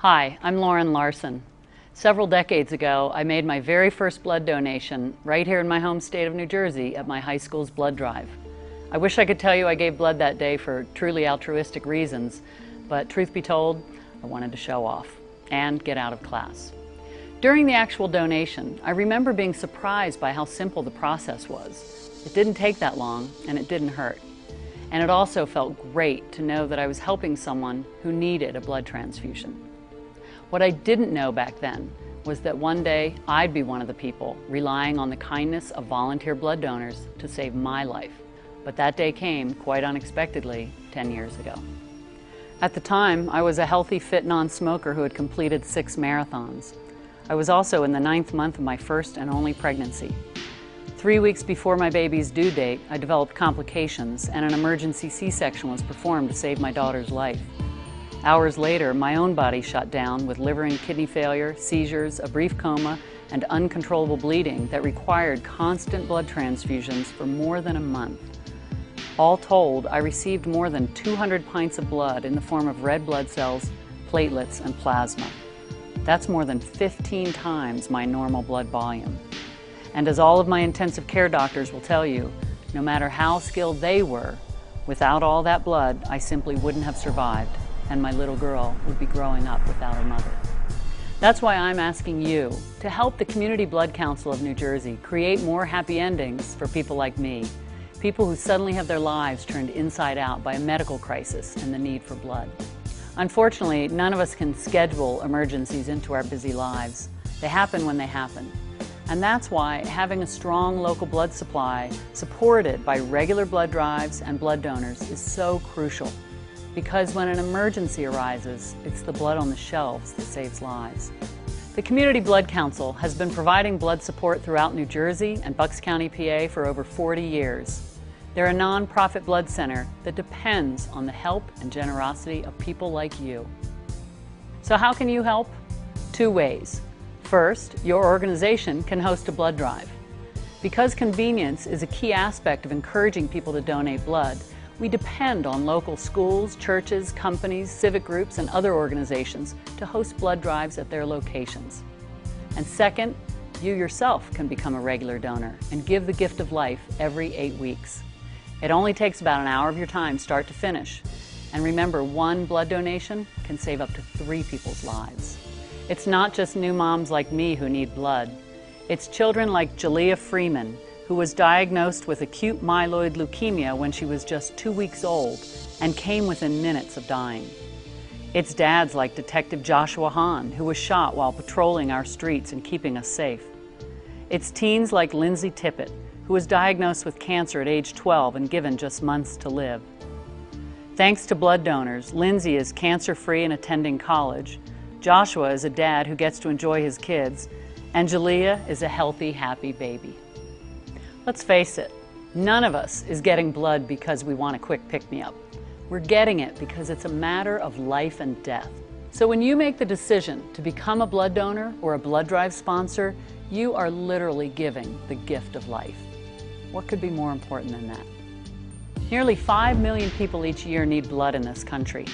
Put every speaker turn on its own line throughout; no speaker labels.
Hi, I'm Lauren Larson. Several decades ago, I made my very first blood donation right here in my home state of New Jersey at my high school's blood drive. I wish I could tell you I gave blood that day for truly altruistic reasons, but truth be told, I wanted to show off and get out of class. During the actual donation, I remember being surprised by how simple the process was. It didn't take that long and it didn't hurt. And it also felt great to know that I was helping someone who needed a blood transfusion. What I didn't know back then was that one day I'd be one of the people relying on the kindness of volunteer blood donors to save my life. But that day came quite unexpectedly 10 years ago. At the time, I was a healthy, fit non-smoker who had completed 6 marathons. I was also in the 9th month of my first and only pregnancy. 3 weeks before my baby's due date, I developed complications and an emergency C-section was performed to save my daughter's life. Hours later, my own body shut down with liver and kidney failure, seizures, a brief coma, and uncontrollable bleeding that required constant blood transfusions for more than a month. All told, I received more than 200 pints of blood in the form of red blood cells, platelets, and plasma. That's more than 15 times my normal blood volume. And as all of my intensive care doctors will tell you, no matter how skilled they were, without all that blood, I simply wouldn't have survived, and my little girl would be growing up without her mother. That's why I'm asking you to help the Community Blood Council of New Jersey create more happy endings for people like me, people who suddenly have their lives turned inside out by a medical crisis and the need for blood. Unfortunately, none of us can schedule emergencies into our busy lives. They happen when they happen. And that's why having a strong local blood supply supported by regular blood drives and blood donors is so crucial. Because when an emergency arises, it's the blood on the shelves that saves lives. The Community Blood Council has been providing blood support throughout New Jersey and Bucks County, PA for over 40 years. They're a nonprofit blood center that depends on the help and generosity of people like you. So how can you help? 2 ways. First, your organization can host a blood drive. Because convenience is a key aspect of encouraging people to donate blood, we depend on local schools, churches, companies, civic groups, and other organizations to host blood drives at their locations. And second, you yourself can become a regular donor and give the gift of life every 8 weeks. It only takes about an hour of your time, start to finish. And remember, 1 blood donation can save up to 3 people's lives. It's not just new moms like me who need blood. It's children like Jalea Freeman, who was diagnosed with acute myeloid leukemia when she was just 2 weeks old and came within minutes of dying. It's dads like Detective Joshua Hahn, who was shot while patrolling our streets and keeping us safe. It's teens like Lindsay Tippett, who was diagnosed with cancer at age 12 and given just months to live. Thanks to blood donors, Lindsay is cancer-free and attending college, Joshua is a dad who gets to enjoy his kids, and Jalea is a healthy, happy baby. Let's face it, none of us is getting blood because we want a quick pick-me-up. We're getting it because it's a matter of life and death. So when you make the decision to become a blood donor or a blood drive sponsor, you are literally giving the gift of life. What could be more important than that? Nearly 5 million people each year need blood in this country.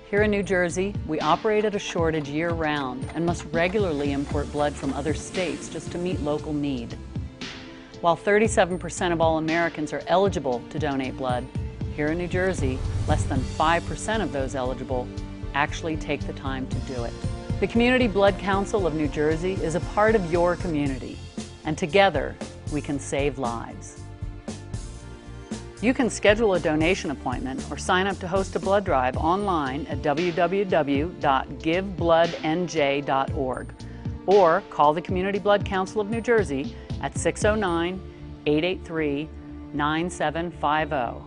Here in New Jersey, we operate at a shortage year-round and must regularly import blood from other states just to meet local need. While 37% of all Americans are eligible to donate blood, here in New Jersey, less than 5% of those eligible actually take the time to do it. The Community Blood Council of New Jersey is a part of your community, and together we can save lives. You can schedule a donation appointment or sign up to host a blood drive online at www.givebloodnj.org or call the Community Blood Council of New Jersey at 609-883-9750.